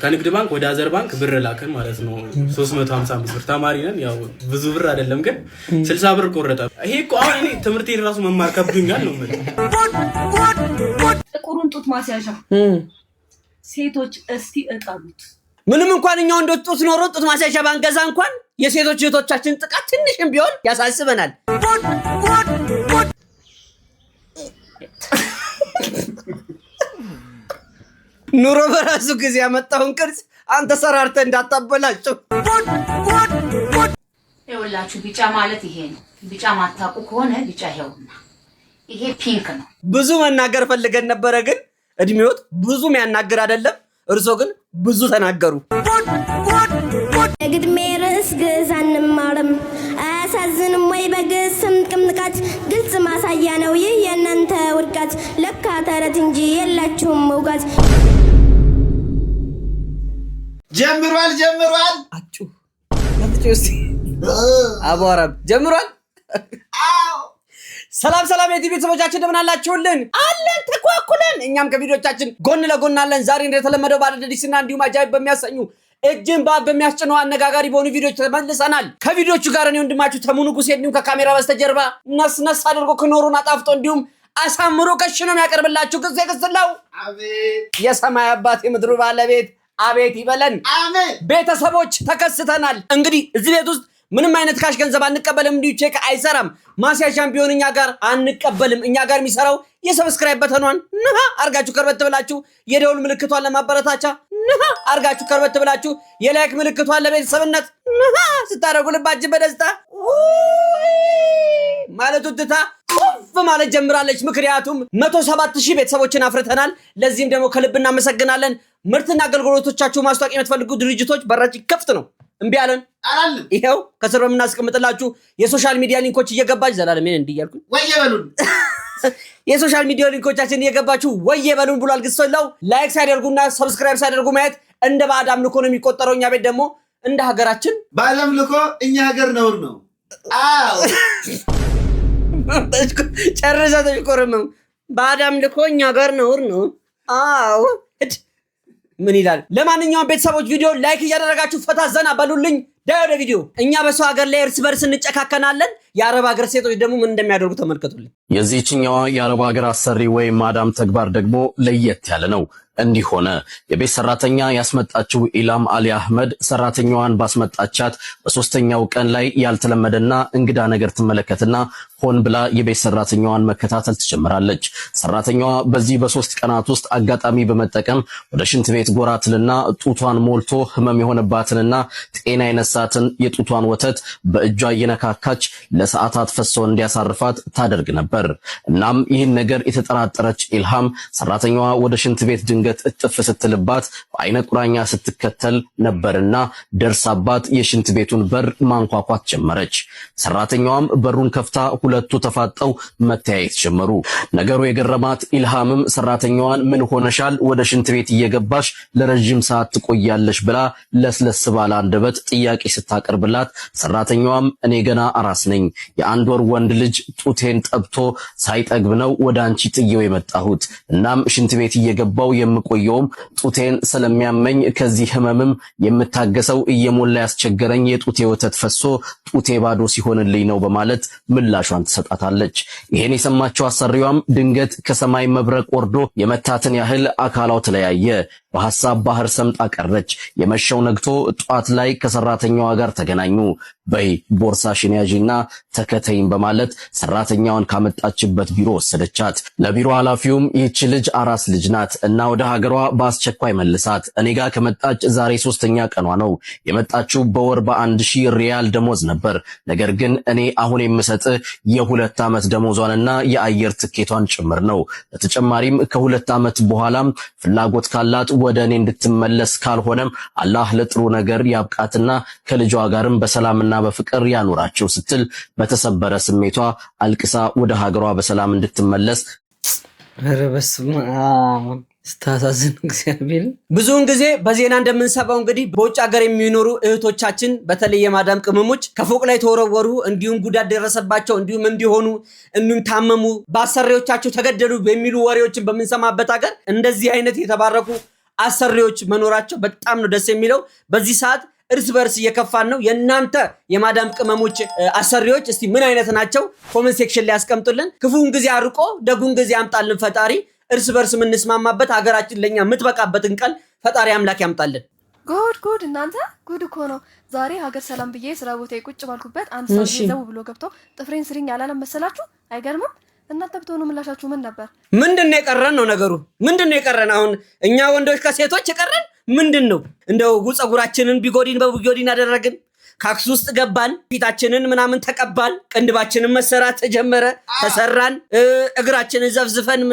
ከንግድ ባንክ ወደ አዘር ባንክ ብር ላከን ማለት ነው 355 ብር ተማሪ ነን ያው ብዙ ብር አይደለም ግን 60 ብር ቆረጠ ይሄ እኮ አሁን እኔ ትምርቴን ራሱ መማር ከብዱኛል ነው ማለት ጥቁሩን ጡት ማስያዣ ሴቶች እስቲ እጣሉት ምንም እንኳን እኛው እንደ ጡት ኖሮ ጡት ማስያዣ ባንገዛ እንኳን የሴቶች እህቶቻችን ጥቃት ትንሽም ቢሆን ያሳስበናል ኑሮ በራሱ ጊዜ ያመጣውን ቅርጽ አንተ ሰራርተ እንዳታበላጭው ይኸውላችሁ ቢጫ ማለት ይሄ ነው ቢጫ ማታቁ ከሆነ ቢጫ ይሄውና ይሄ ፒንክ ነው ብዙ መናገር ፈልገን ነበር ግን እድሜዎት ብዙ የሚያናገር አይደለም እርሶ ግን ብዙ ተናገሩ ግድሜ ርዕስ ግዕዝ አንማርም አያሳዝንም ወይ በግስም ቅምጥቃት ግልጽ ማሳያ ነው ይህ የእናንተ ውድቃት ለካ ተረት እንጂ የላችሁም መውጋት ጀምሯል አጩ ለምትዩስ አቧራም ጀምሯል ሰላም የቲቪ ቤተሰቦቻችን እንደምን አላችሁልን አለን ተቋቁለን እኛም ከቪዲዮቻችን ጎን ለጎን አለን ዛሬ እንደተለመደው ባለደዲስና እንዲሁም አጃይብ በሚያሰኙ እጅን ባብ በሚያስጨነው አነጋጋሪ በሆኑ ቪዲዮዎች ተመልሰናል ከቪዲዮቹ ጋር እኔ ወንድማችሁ ተሙኑ ጉሴ እንዲሁም ከካሜራ በስተጀርባ ነስነስ አድርጎ ከኖሩን አጣፍጦ እንዲሁም አሳምሮ ከሽኖ የሚያቀርብላችሁ ጊዜ ግስላው አቤት የሰማይ አባት የምድሩ ባለቤት አቤት ይበለን አሜን ቤተሰቦች ተከስተናል እንግዲህ እዚህ ቤት ውስጥ ምንም አይነት ካሽ ገንዘብ አንቀበልም እንዲሁ ቼክ አይሰራም ማስያሻም ቢሆን እኛ ጋር አንቀበልም እኛ ጋር የሚሰራው የሰብስክራይብ በተኗን ነሃ አርጋችሁ ከርበት ብላችሁ የደውል ምልክቷን ለማበረታቻ ነሃ አርጋችሁ ከርበት ብላችሁ የላይክ ምልክቷን ለቤተሰብነት ነሃ ስታደርጉ ልባችን በደስታ ማለቱ ትታ ቁፍ ማለት ጀምራለች ምክንያቱም 107000 ቤተሰቦችን አፍርተናል ለዚህም ደግሞ ከልብ እናመሰግናለን ምርትና አገልግሎቶቻችሁ ማስተዋወቅ የምትፈልጉ ድርጅቶች በራችን ክፍት ነው እምቢ አለን አላለም ይሄው ከስር በመናስቀምጥላችሁ የሶሻል ሚዲያ ሊንኮች እየገባች ዘላለም ምን እንዲያልኩኝ ወየበሉን የሶሻል ሚዲያ ሊንኮቻችን እየገባችሁ ወየበሉን ብሏል ግስላው ላይክ ሳይደርጉና ሰብስክራይብ ሳይደርጉ ማየት እንደ ባዕድ አምልኮ ነው የሚቆጠረው እኛ ቤት ደግሞ እንደ ሀገራችን ባዕድ አምልኮ እኛ ሀገር ነውር ነው አዎ ጨርሰ ተሽቆረም ባዕድ አምልኮ እኛ ሀገር ነውር ነው አዎ ምን ይላል ለማንኛውም ቤተሰቦች ቪዲዮ ላይክ እያደረጋችሁ ፈታ ዘና በሉልኝ ዳይወደ ቪዲዮ እኛ በሰው ሀገር ላይ እርስ በርስ እንጨካከናለን የአረብ ሀገር ሴቶች ደግሞ ምን እንደሚያደርጉ ተመልከቱልኝ የዚህኛዋ የአረብ ሀገር አሰሪ ወይ ማዳም ተግባር ደግሞ ለየት ያለ ነው እንዲህ ሆነ የቤት ሰራተኛ ያስመጣችው ኢላም አሊ አህመድ ሰራተኛዋን ባስመጣቻት በሶስተኛው ቀን ላይ ያልተለመደና እንግዳ ነገር ተመለከተና ሆን ብላ የቤት ሰራተኛዋን መከታተል ትጀምራለች ሰራተኛዋ በዚህ በ3 ቀናት ውስጥ አጋጣሚ በመጠቀም ወደ ሽንት ቤት ጎራትልና ጡቷን ሞልቶ ህመም የሆነባትንና ጤና የነሳትን የጡቷን ወተት በእጇ እየነካካች ለሰዓታት ፈሶ እንዲያሳርፋት ታደርግ ነበር እናም ይህን ነገር የተጠራጠረች ኢልሃም ሰራተኛዋ ወደ ሽንት ቤት ድንገት እጥፍ ስትልባት በአይነ ቁራኛ ስትከተል ነበርና ደርሳባት የሽንት ቤቱን በር ማንኳኳት ጀመረች ሰራተኛዋም በሩን ከፍታ ሁለቱ ተፋጠው መተያየት ጀመሩ ነገሩ የገረማት ኢልሃምም ሰራተኛዋን ምን ሆነሻል ወደ ሽንት ቤት እየገባሽ ለረጅም ሰዓት ትቆያለሽ ብላ ለስለስ ባለ አንደበት ጥያቄ ስታቀርብላት ሰራተኛዋም እኔ ገና አራስ ነኝ የአንድ ወር ወንድ ልጅ ጡቴን ጠብቶ ሳይጠግብ ነው ወደ አንቺ ጥየው የመጣሁት እናም ሽንት ቤት እየገባው የምቆየውም ጡቴን ስለሚያመኝ ከዚህ ህመምም የምታገሰው እየሞላ ያስቸገረኝ የጡቴ ወተት ፈሶ ጡቴ ባዶ ሲሆንልኝ ነው በማለት ምላሿን ትሰጣታለች ይሄን የሰማችው አሰሪዋም ድንገት ከሰማይ መብረቅ ወርዶ የመታትን ያህል አካላው ተለያየ በሐሳብ ባህር ሰምጣ ቀረች የመሸው ነግቶ ጧት ላይ ከሰራተኛዋ ጋር ተገናኙ በይ ቦርሳሽን ያዢና ተከተይን በማለት ሰራተኛዋን ካመጣችበት ቢሮ ወሰደቻት ለቢሮ ኃላፊውም ይህች ልጅ አራስ ልጅ ናት እና ወደ ሀገሯ በአስቸኳይ መልሳት እኔ ጋር ከመጣች ዛሬ 3ኛ ቀኗ ነው የመጣችው በወር በ1000 ሪያል ደሞዝ ነበር ነገር ግን እኔ አሁን የምሰጥህ የ2 ዓመት ደሞዟንና የአየር ትኬቷን ጭምር ነው በተጨማሪም ከ2 ዓመት በኋላም ፍላጎት ካላት ወደ እኔ እንድትመለስ ካልሆነም አላህ ለጥሩ ነገር ያብቃትና ከልጇ ጋርም በሰላምና በፍቅር ያኑራቸው ስትል በተሰበረ ስሜቷ አልቅሳ ወደ ሀገሯ በሰላም እንድትመለስ ረበስማ ስታሳዝን እግዚአብሔር ብዙውን ጊዜ በዜና እንደምንሰማው እንግዲህ በውጭ ሀገር የሚኖሩ እህቶቻችን በተለይ የማዳም ቅመሞች ከፎቅ ላይ ተወረወሩ እንዲሁም ጉዳት ደረሰባቸው እንዲሁም እንዲሆኑ እንዲሁም ታመሙ በአሰሪዎቻቸው ተገደሉ በሚሉ ወሬዎችን በመንሰማበት ሀገር እንደዚህ አይነት የተባረኩ አሰሪዎች መኖራቸው በጣም ነው ደስ የሚለው። በዚህ ሰዓት እርስ በርስ እየከፋን ነው። የእናንተ የማዳም ቅመሞች አሰሪዎች እስቲ ምን አይነት ናቸው? ኮሜንት ሴክሽን ላይ ያስቀምጡልን። ክፉን ጊዜ አርቆ ደጉን ጊዜ ያምጣልን ፈጣሪ። እርስ በርስ የምንስማማበት ሀገራችን ለኛ የምትበቃበትን ቀን ፈጣሪ አምላክ ያምጣልን። ጉድ እናንተ ጉድ እኮ ነው። ዛሬ ሀገር ሰላም ብዬ ስራ ቦታ ቁጭ ባልኩበት አንድ ሰው ዘው ብሎ ገብቶ ጥፍሬን ስሪኝ ያላለም መሰላችሁ? አይገርምም? እናንተ ብትሆኑ ምላሻችሁ ምን ነበር? ምንድነው የቀረን ነው ነገሩ? ምንድነው የቀረን? አሁን እኛ ወንዶች ከሴቶች የቀረን ምንድነው? እንደው ፀጉራችንን ቢጎዲን በቢጎዲን አደረግን፣ ካክስ ውስጥ ገባን፣ ፊታችንን ምናምን ተቀባን፣ ቅንድባችንን መሰራት ተጀመረ፣ ተሰራን፣ እግራችንን ዘፍዝፈን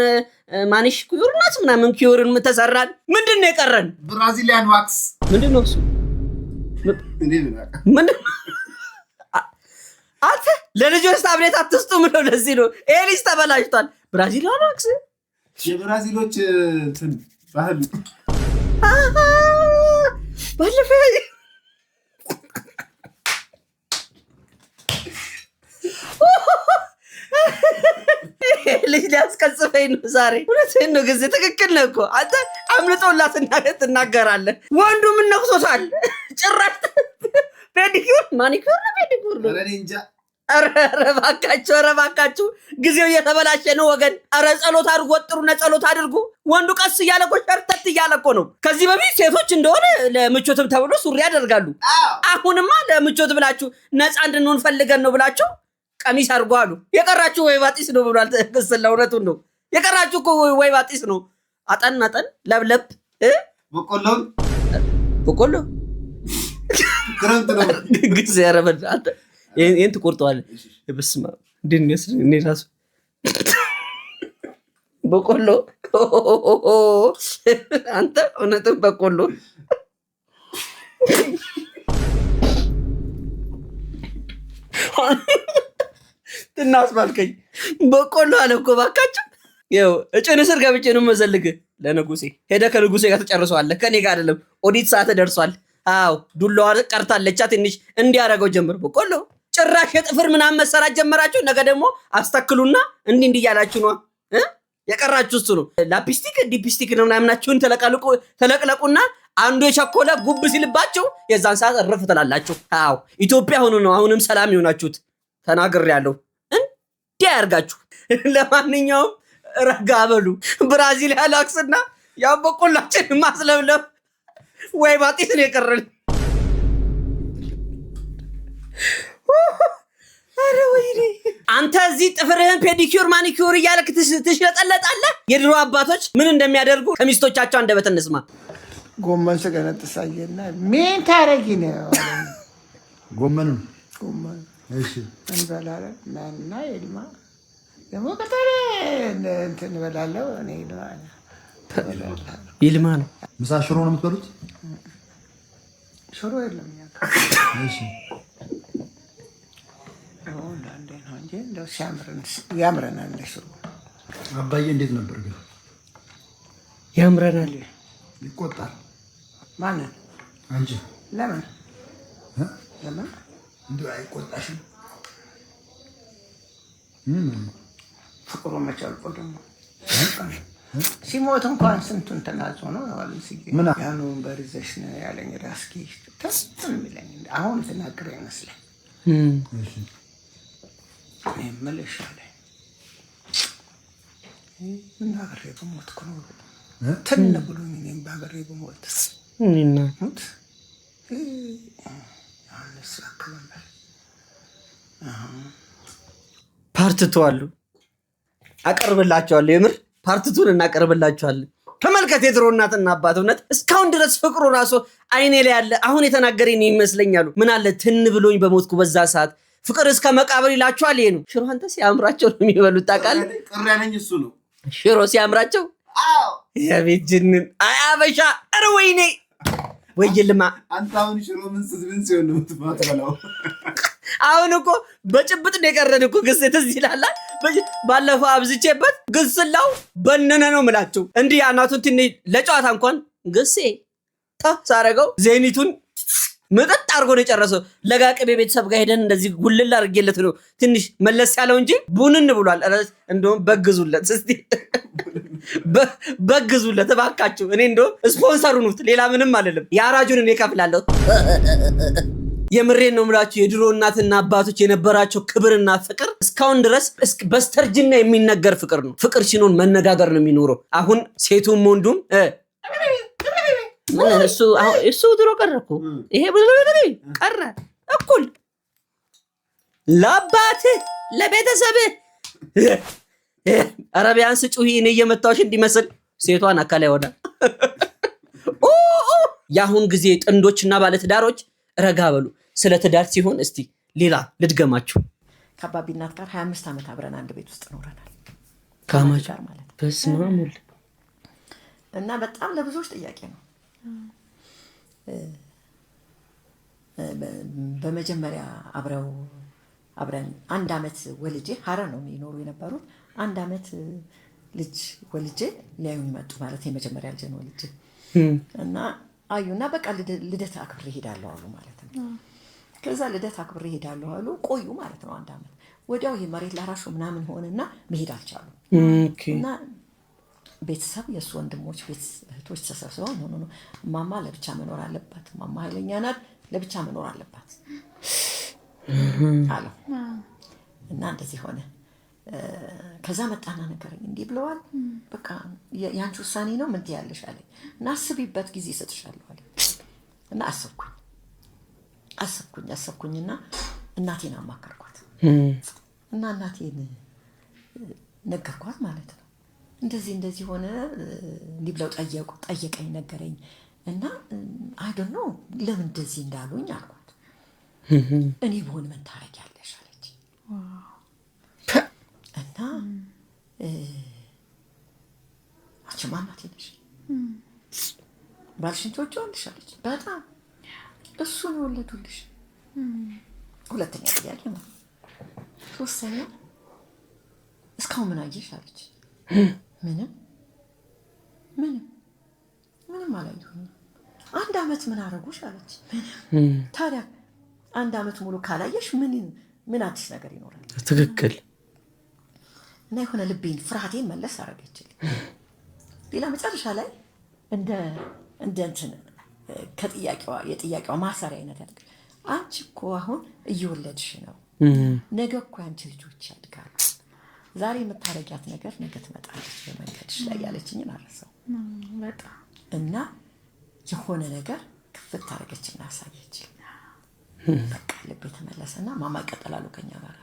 ማኒሽ ኩዩርናት ምናምን ኩዩርን ተሰራን። ምንድነው የቀረን? ብራዚሊያን ዋክስ ምንድነው እሱ? ምንድነው አንተ ለልጆች ታብሌት አትስጡ ምለው? ለዚህ ነው ይሄ ልጅ ተበላሽቷል። ብራዚሊያን ዋክስ የብራዚሎች ባህል ባለፈ ልጅ ሊያስቀጽፈኝ ነው ዛሬ። እውነትህን ነው ጊዜ ትክክል ነህ እኮ አንተ። አምልጦላት ትናገራለህ። ወንዱ ምን ነክሶታል? ጭራሽ ፔዲኪዩር ማኒኪዩር ነው ፔዲኪዩር ነው። ኧረ እባካችሁ ጊዜው እየተበላሸ ነው ወገን። ኧረ ጸሎት አድርጉ፣ ወጥሩና ጸሎት አድርጉ። ወንዱ ቀስ እያለ እኮ ሸርተት እያለ እኮ ነው። ከዚህ በፊት ሴቶች እንደሆነ ለምቾትም ተብሎ ሱሪ ያደርጋሉ። አሁንማ ለምቾት ብላችሁ ነፃ እንድንሆን ፈልገን ነው ብላችሁ ቀሚስ አድርጎ አሉ። የቀራችሁ ወይ ባጢስ ነው ብሏል። ክስል ለእውነቱን ነው የቀራችሁ እኮ ወይ ባጢስ ነው። አጠን ለብለብ በቆሎ ክረምት ነው ጊዜ ያረበድ አንተ ይሄን ትቆርጠዋለህ። በስመ አብ እንዴት ነው እኔ ራሱ በቆሎ አንተ እውነትም በቆሎ ትናስባልከኝ በቆሎ አለ እኮ ባካችሁ። ይኸው እጭን ስር ገብቼ ነው መዘልግ ለንጉሴ። ሄደህ ከንጉሴ ጋር ተጨርሰዋለህ፣ ከኔ ጋር አይደለም። ኦዲት ሰዓት ደርሷል። አዎ ዱላዋ ቀርታለች። ትንሽ እንዲያረገው ጀምር። በቆሎ ጭራሽ የጥፍር ምናምን መሰራት ጀመራችሁ። ነገ ደግሞ አስተክሉና እንዲህ እያላችሁ ነው የቀራችሁ። እሱ ነው ላፒስቲክ ዲፒስቲክ ነው ምናምናችሁን ተለቅለቁና አንዱ የቸኮለ ጉብ ሲልባችሁ የዛን ሰዓት እረፍ ትላላችሁ። አዎ ኢትዮጵያ ሆኖ ነው አሁንም ሰላም ይሆናችሁት። ተናግሬያለሁ። እንዲህ ያርጋችሁ። ለማንኛውም ረጋ በሉ። ብራዚል ያላክስና ያው በቆላችን ማስለብለብ ወይ ባጢስ ነው የቀረን። አረ ወይኔ አንተ እዚህ ጥፍርህን ፔዲኪዩር ማኒኪዩር እያለክ ትሽለጠለጣለህ። የድሮ አባቶች ምን እንደሚያደርጉ ከሚስቶቻቸው አንደበት እንስማ። ጎመን ስገነጥሳየና ምን ታረጊ ነው? ጎመን እሺ እንበላለን እና ይልማ ደግሞ ከተረ እንትን እንበላለው። እኔ ይልማ ነው ምሳ ሽሮ ነው የምትበሉት? ሽሮ የለም ያ እሺ አንዴ ነው እንጂ እንደው ያምረናል። ሽሮ አባዬ እንዴት ነበር ግን? ያምረናል። ይቆጣል። ማንን? አንቺ። ለምን ለምን እንደው አይቆጣሽም? ፍቅሩ መቻልቆ ደግሞ ሲሞት እንኳን ስንቱን ተናዞ ነው ምን ያኑ በሪዘሽ ነው ያለኝ። ራስኪ ተስም ይለኝ አሁን ተናግረ ይመስላል። እሺ እኔ መለሻለ ምን አገሬ በሞት ነው ተነብሎኝ እኔም ባገሬ በሞት እና አንስ አከለምበር ፓርትቱ አሉ አቀርብላችኋለሁ። የምር ፓርትቱን እናቀርብላችኋለን። ተመልከት የድሮ እናትና አባት እውነት እስካሁን ድረስ ፍቅሩ ራሱ አይኔ ላይ ያለ። አሁን የተናገረኝ ይመስለኛል። ምን አለ ትን ብሎኝ በሞትኩ በዛ ሰዓት ፍቅር እስከ መቃብር ይላችኋል። ይሄ ነው ሽሮ። አንተ ሲያምራቸው ነው የሚበሉት ታውቃለህ። ቅር ያለኝ እሱ ነው። ሽሮ ሲያምራቸው የቤት ጅንን አያበሻ ኧረ ወይኔ ወይልማ አንተ አሁን ሽሮ ምን ሲሆን ነው የምትበላው? አሁን እኮ በጭብጥ ነው የቀረን እኮ ግስ ትዝ ይላል። ባለፈው አብዝቼበት ግስላው በነነ ነው የምላችሁ። እንዲህ አናቱን ትንሽ ለጨዋታ እንኳን ግሴ ሳረገው ዜኒቱን ምጥጥ አድርጎ ነው የጨረሰው። ለጋቅቤ ቤተሰብ ጋር ሄደን እንደዚህ ጉልል አድርጌለት ነው ትንሽ መለስ ያለው እንጂ ቡንን ብሏል። እንደውም በግዙለት እስቲ በግዙለት እባካችሁ። እኔ እንደው ስፖንሰሩ ነው ሌላ ምንም አይደለም። የአራጁን እኔ እከፍላለሁ። የምሬን ነው የምላችሁ። የድሮ እናትና አባቶች የነበራቸው ክብርና ፍቅር እስካሁን ድረስ በስተርጅና የሚነገር ፍቅር ነው። ፍቅር ሲኖር መነጋገር ነው የሚኖረው። አሁን ሴቱም ወንዱም እሱ ድሮ ቀረ እኮ ይሄ ቀረ እኩል ለአባትህ ለቤተሰብህ አረቢያን ስጩሂ እኔ እየመታሁሽ እንዲመስል ሴቷን አካላይ ወዳ የአሁን ጊዜ ጥንዶችና ባለትዳሮች ረጋ በሉ። ስለ ትዳር ሲሆን እስቲ ሌላ ልድገማችሁ። ከአባቢ እናት ጋር 25 ዓመት አብረን አንድ ቤት ውስጥ ኖረናል። ከማች ጋር ማለት ነው። በስመ አብ እና በጣም ለብዙዎች ጥያቄ ነው። በመጀመሪያ አብረን አንድ ዓመት ወልጄ ሀረር ነው የሚኖሩ የነበሩት። አንድ ዓመት ልጅ ወልጄ ሊያዩኝ መጡ ማለት የመጀመሪያ ልጅ ነው ወልጄ እና አዩና በቃ ልደት አክብሬ ሄዳለሁ አሉ ማለት ነው። ከዛ ልደት አክብሬ ሄዳለሁ አሉ። ቆዩ ማለት ነው አንድ ዓመት። ወዲያው ይሄ መሬት ላራሹ ምናምን ሆነና መሄድ አልቻሉም። እና ቤተሰብ የእሱ ወንድሞች እህቶች ተሰብስበው ነው ማማ ለብቻ መኖር አለባት፣ ማማ ኃይለኛ ናት፣ ለብቻ መኖር አለባት አሉ። እና እንደዚህ ሆነ። ከዛ መጣና ነገረኝ። እንዲህ ብለዋል፣ በቃ ያንቺ ውሳኔ ነው፣ ምን ትያለሽ አለኝ። እና አስቢበት ጊዜ እሰጥሻለሁ አለኝ። እና አሰብኩኝና እናቴን አማከርኳት እና እናቴን ነገርኳት ማለት ነው። እንደዚህ ሆነ እንዲህ ብለው ጠየቀኝ፣ ነገረኝ። እና አይ ዶንት ኖ ለምን እንደዚህ እንዳሉኝ አልኳት። እኔ ብሆን ምን ታረጊያለሽ አለች። እና አንቺ ማናት ነሽ? ባልሽን ትወጂዋለሽ አለች። በጣም እሱን ወለዱልሽ። ሁለተኛ ጥያቄ ነው። ሶስተኛ እስካሁን ምን አየሽ አለች። ምንም አላየሁኝም። አንድ ዓመት ምን አረጉሽ አለች። ታዲያ አንድ ዓመት ሙሉ ካላየሽ ምን አዲስ ነገር ይኖራል? ትክክል። እና የሆነ ልቤን ፍርሃቴን መለስ አረገችልኝ። ሌላ መጨረሻ ላይ እንደ እንትን የጥያቄዋ ማሰሪያ አይነት ያለ አንቺ እኮ አሁን እየወለድሽ ነው። ነገ እኮ አንቺ ልጆች ያድጋሉ። ዛሬ የምታረጊያት ነገር ነገ ትመጣለች በመንገድሽ ላይ ያለችኝን አረሳው። እና የሆነ ነገር ክፍት ታረገችና አሳየችኝ። በቃ ልቤ ተመለሰና ማማ ይቀጥላሉ ከኛ ጋር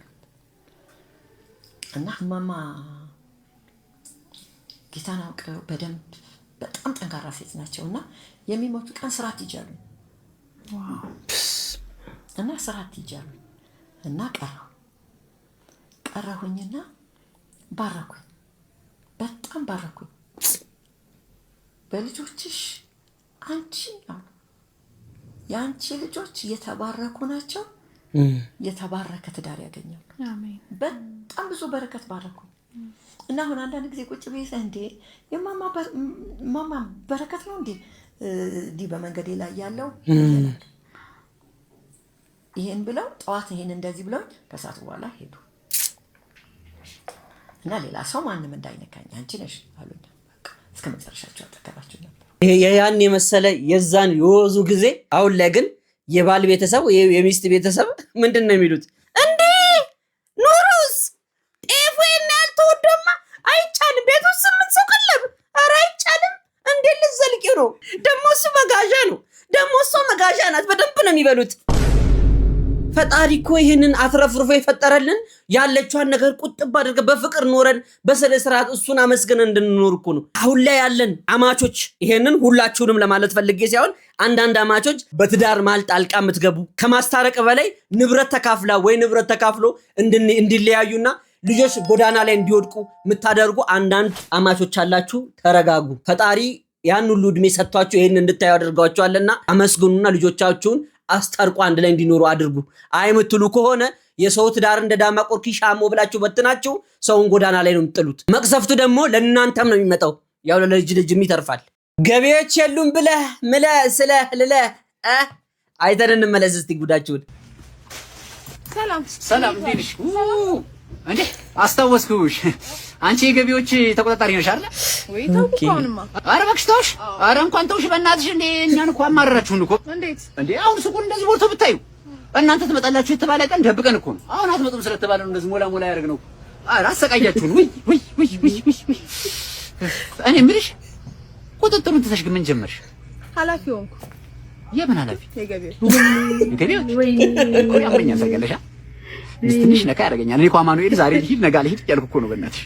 እና ማማ ጌታን አውቀው በደንብ በጣም ጠንካራ ሴት ናቸው። እና የሚሞቱ ቀን ስራት ይጃሉ እና ስራት ይጃሉ እና ቀረሁኝና ባረኩኝ፣ በጣም ባረኩኝ። በልጆችሽ አንቺ የአንቺ ልጆች የተባረኩ ናቸው፣ የተባረከ ትዳር ያገኛሉ። በጣም ብዙ በረከት ባረኩኝ። እና አሁን አንዳንድ ጊዜ ቁጭ ብዬ እንዴ የማማ በረከት ነው እንዴ እንዲህ በመንገዴ ላይ ያለው ይሄን ብለው ጠዋት ይሄን እንደዚህ ብለው ከሰዓት በኋላ ሄዱ። እና ሌላ ሰው ማንም እንዳይነካኝ አንቺ ነሽ አሉኝ። በቃ እስከ መጨረሻቸው አጠገባቸው ነበር። ያን የመሰለ የዛን የወዙ ጊዜ። አሁን ላይ ግን የባል ቤተሰብ የሚስት ቤተሰብ ምንድን ነው የሚሉት? እንዴ ኑሮስ ጤፉ ያልተወደማ አይቻልም፣ ቤት ውስጥ 8 ሰው ቀለብ፣ ኧረ አይቻልም። እንዴ ልዘልቂው ነው ደግሞ እሱ መጋዣ ነው፣ ደግሞ እሷ መጋዣ ናት። በደንብ ነው የሚበሉት። ፈጣሪ እኮ ይህንን አትረፍርፎ የፈጠረልን ያለችዋን ነገር ቁጥብ አድርገን በፍቅር ኖረን በስነ ስርዓት እሱን አመስግነን እንድንኖር እኮ ነው። አሁን ላይ ያለን አማቾች፣ ይሄንን ሁላችሁንም ለማለት ፈልጌ ሳይሆን አንዳንድ አማቾች በትዳር መሃል ጣልቃ የምትገቡ ከማስታረቅ በላይ ንብረት ተካፍላ ወይ ንብረት ተካፍሎ እንዲለያዩና ልጆች ጎዳና ላይ እንዲወድቁ የምታደርጉ አንዳንድ አማቾች አላችሁ። ተረጋጉ። ፈጣሪ ያን ሁሉ እድሜ ሰጥቷችሁ ይሄን እንድታዩ አድርጓችኋልና አመስግኑና ልጆቻችሁን አስታርቁ፣ አንድ ላይ እንዲኖሩ አድርጉ። አይምትሉ ከሆነ የሰው ትዳር እንደ ዳማ ቆርኪ ሻሞ ብላችሁ በትናችሁ ሰውን ጎዳና ላይ ነው የምትጥሉት። መቅሰፍቱ ደግሞ ለእናንተም ነው የሚመጣው። ያው ለልጅም ይተርፋል። ገቢዎች የሉም ብለህ ምለህ ስለህ ልለህ አይተን እንመለስ እስቲ ጉዳችሁን። ሰላም እንዴት ነሽ? እንዴ አስታወስኩሽ። አንቺ የገቢዎች ተቆጣጣሪ ነሽ አይደል? ወይ ታውቁውንማ። ኧረ እባክሽ ተውሽ። ኧረ እንኳን ተውሽ በእናትሽ። እንዴ እኛን እኮ አማረራችሁን እኮ። እንዴት እንዴ አሁን ሱቁን እንደዚህ ሞልቶ ብታዩ እናንተ ትመጣላችሁ የተባለ ቀን ደብቀን እኮ ነው። አሁን አትመጡም ስለተባለ ነው እንደዚህ ሞላ ሞላ ያደርግ ነው። ኧረ አሰቃያችሁን። ውይ እኔ የምልሽ ቁጥጥሩን ትተሽ ግን ምን ጀመርሽ? ኃላፊ ሆንኩ። የምን ኃላፊ? የገቢዎች ወይ እኮ ያመኛ ሰገለሻ ትንሽ ነካ ያደርገኛል። እኔ እኮ አማኑኤል ዛሬ ልሂድ ነገ አልሂድ እያልኩ እኮ ነው። በእናትሽ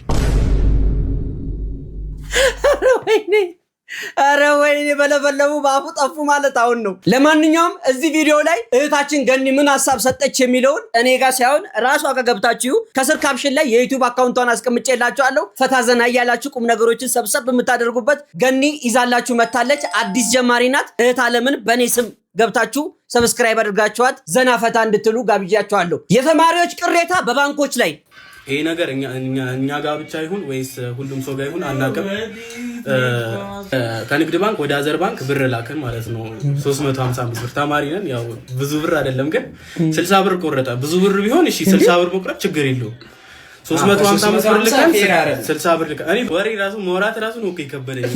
ኧረ ወይኔ በለበለቡ በአፉ ጠፉ ማለት አሁን ነው። ለማንኛውም እዚህ ቪዲዮ ላይ እህታችን ገኒ ምን ሀሳብ ሰጠች የሚለውን እኔ ጋር ሳይሆን ራሷ ጋር ገብታችሁ ከስር ካፕሽን ላይ የዩቲዩብ አካውንቷን አስቀምጬላችኋለሁ። ፈታ ዘና እያላችሁ ቁም ነገሮችን ሰብሰብ የምታደርጉበት ገኒ ይዛላችሁ መታለች። አዲስ ጀማሪ ናት። እህት አለምን በእኔ ስም ገብታችሁ ሰብስክራይብ አድርጋችኋት ዘና ፈታ እንድትሉ ጋብዣችኋለሁ። የተማሪዎች ቅሬታ በባንኮች ላይ ይሄ ነገር እኛ ጋር ብቻ ይሁን ወይስ ሁሉም ሰው ጋር ይሁን አናውቅም። ከንግድ ባንክ ወደ አዘር ባንክ ብር ላከን ማለት ነው። 355 ብር ተማሪ ነን። ያው ብዙ ብር አይደለም ግን 60 ብር ቆረጠ። ብዙ ብር ቢሆን እሺ 60 ብር መቁረጥ ችግር የለውም። 355 ብር ልከን 60 ብር ልከን እኔ ወሬ ራሱ መውራት ራሱ ነው ከበደኝ።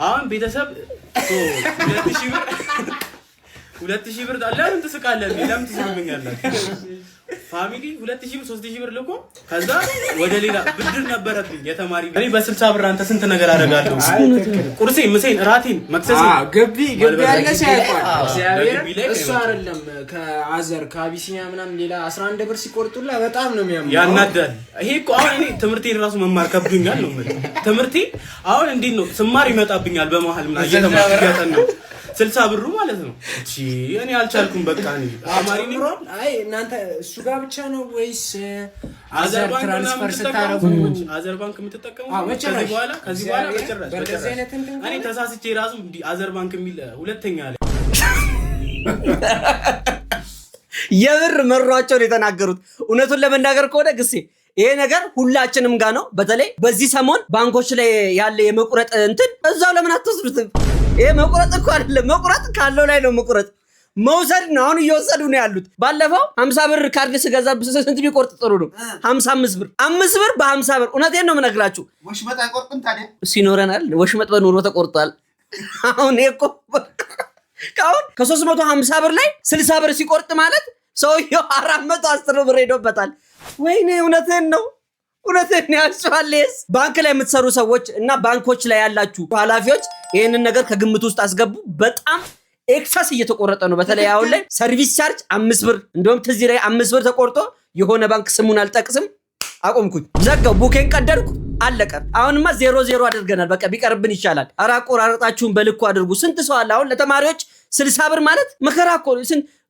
አሁን ቤተሰብ 2000 ብር ለምን ትስቃለህ? ለምን ትስቁኛላችሁ? ፋሚሊ 2000 ብር 3000 ብር ልኮ ከዛ ወደ ሌላ ብድር ነበረብኝ የተማሪ እኔ በ60 ብር አንተ ስንት ነገር አደርጋለሁ። ቁርሴ፣ ምሴን፣ ራቴን፣ መክሰሴን ገቢ ያለ ሳይቋል እግዚአብሔር እሱ አይደለም ከአዘር ከአቢሲኒያ ምናምን ሌላ 11 ብር ሲቆርጡላ በጣም ነው የሚያምነው። ያናዳል። ይሄ እኮ አሁን እኔ ትምህርቴን ራሱ መማር ከብዶኛል ነው ማለት ትምህርቴ አሁን እንዴት ነው ስማር ይመጣብኛል በመሃል ምናምን እየተማርኩ ነው 60 ብሩ ማለት ነው። እቺ እኔ አልቻልኩም። በቃ እኔ አማሪ ነው። አይ እናንተ እሱ ጋር ብቻ ነው ወይስ አዘር ባንክ ትራንስፈር ስታረጉ አዘር ባንክ የምትጠቀሙ? ከዚህ በኋላ በጭራሽ እኔ ተሳስቼ ራሱ አዘር ባንክ የሚል ሁለተኛ ላይ የብር መሯቸው ነው የተናገሩት። እውነቱን ለመናገር ከሆነ ግሴ ይሄ ነገር ሁላችንም ጋር ነው። በተለይ በዚህ ሰሞን ባንኮች ላይ ያለ የመቁረጥ እንትን እዛው ለምን አትወስዱትም? ይሄ መቁረጥ እኮ አይደለም፣ መቁረጥ ካለው ላይ ነው መቁረጥ መውሰድ ነው። አሁን እየወሰዱ ነው ያሉት። ባለፈው 50 ብር ካርድ ስገዛ ስንት ቢቆርጥ ጥሩ ነው? 55 ብር 5 ብር በ50 ብር። እውነቴን ነው የምነግራችሁ። ወሽመጥ አይቆርጥም ታዲያ? ሲኖረናል ወሽመጥ በኑሮ ተቆርጧል። አሁን እኮ አሁን ከ350 ብር ላይ 60 ብር ሲቆርጥ ማለት ሰውየው 410 ብር ሄዶበታል። ወይኔ እውነቴን ነው ያስፈልስ። ባንክ ላይ የምትሰሩ ሰዎች እና ባንኮች ላይ ያላችሁ ኃላፊዎች ይሄንን ነገር ከግምት ውስጥ አስገቡ። በጣም ኤክሰስ እየተቆረጠ ነው። በተለይ አሁን ላይ ሰርቪስ ቻርጅ 5 ብር እንደውም ትዝ ላይ 5 ብር ተቆርጦ የሆነ ባንክ ስሙን አልጠቅስም አቆምኩኝ፣ ዘጋው፣ ቡኬን ቀደድኩ፣ አለቀ። አሁንማ 0 አድርገናል። በቃ ቢቀርብን ይሻላል። ኧረ አቆራረጣችሁን በልኩ አድርጉ። ስንት ሰው አለ አሁን ለተማሪዎች 60 ብር ማለት መከራ እኮ።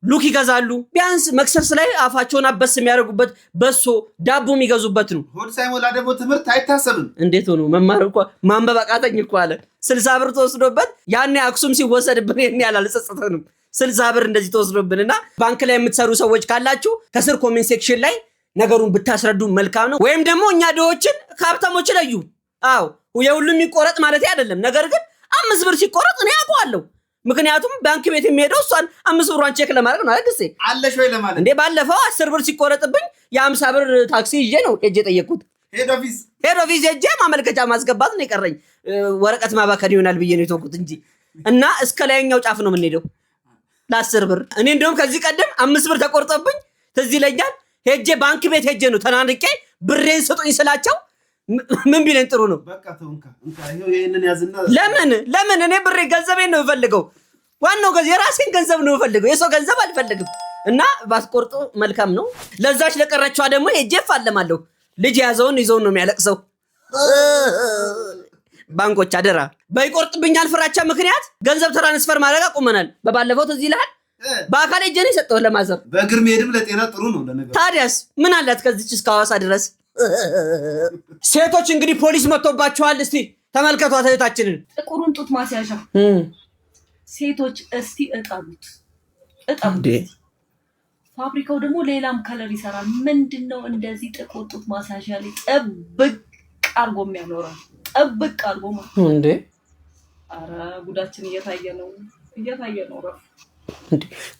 ሉክ ይገዛሉ። ቢያንስ መክሰስ ላይ አፋቸውን አበስ የሚያደርጉበት በሶ ዳቦ የሚገዙበት ነው። ሆድ ሳይሞላ ደግሞ ትምህርት አይታሰብም። እንዴት ሆኖ መማር እኮ ማንበብ አቃተኝ እኮ አለ። 60 ብር ተወስዶበት ያኔ አክሱም ሲወሰድብን ይሄን ያላልጸጸተንም 60 ብር እንደዚህ ተወስዶብንና ባንክ ላይ የምትሰሩ ሰዎች ካላችሁ ከስር ኮሜንት ሴክሽን ላይ ነገሩን ብታስረዱ መልካም ነው። ወይም ደግሞ እኛ ድሆችን ከሀብታሞች ለዩ። አዎ የሁሉም ይቆረጥ ማለት አይደለም። ነገር ግን 5 ብር ሲቆረጥ እኔ አውቀዋለሁ። ምክንያቱም ባንክ ቤት የሚሄደው እሷን 5 ብሯን ቼክ ለማድረግ ነው አይደል? አለሽ ወይ ለማለት እንዴ። ባለፈው 10 ብር ሲቆረጥብኝ የ50 ብር ታክሲ ይዤ ነው ሄጄ ጠየቅኩት። ሄድ ኦፊስ ሄጄ ማመልከቻ ማስገባት ነው የቀረኝ። ወረቀት ማባከን ይሆናል ብዬ ነው የተውኩት እንጂ እና እስከ ላይኛው ጫፍ ነው የምንሄደው ለ10 ብር። እኔ እንደውም ከዚህ ቀደም 5 ብር ተቆርጦብኝ ትዝ ይለኛል። ሄጄ ባንክ ቤት ሄጄ ነው ተናንቄ ብሬን ስጡኝ ስላቸው ምን ቢለኝ ጥሩ ነው? በቃ ተውንካ ይሄንን ያዝና ለምን እኔ ብሬ ገንዘቤን ነው የምፈልገው። ዋናው የራሴን ገንዘብ ነው የምፈልገው፣ የሰው ገንዘብ አልፈልግም። እና ባስቆርጡ መልካም ነው። ለዛች ለቀረችዋ ደግሞ ሄጄ እፋለማለሁ። ልጅ ያዘውን ይዘውን ነው የሚያለቅሰው። ባንኮች አደራ በይቆርጥብኛል ፍራቻ ምክንያት ገንዘብ ትራንስፈር ማድረግ አቁመናል። በባለፈው ትዝ ይልሃል? በአካል ሄጄ ነው የሰጠሁት ለማዘር። በእግር መሄድም ለጤና ጥሩ ነው ለነገሩ። ታዲያስ ምን አላት ከዚች እስከ ሐዋሳ ድረስ። ሴቶች እንግዲህ ፖሊስ መጥቶባችኋል። እስቲ ተመልከቷት እህታችንን። ጥቁሩን ጡት ማስያዣ ሴቶች እስቲ እጠቡት። ፋብሪካው ደግሞ ሌላም ከለር ይሰራል። ምንድነው እንደዚህ ጥቁር ጡት ማስያዣ ላይ ጥብቅ አርጎ የሚያኖረው? ጥብቅ አርጎ ማለት እንዴ! አረ ጉዳችን እየታየ ነው።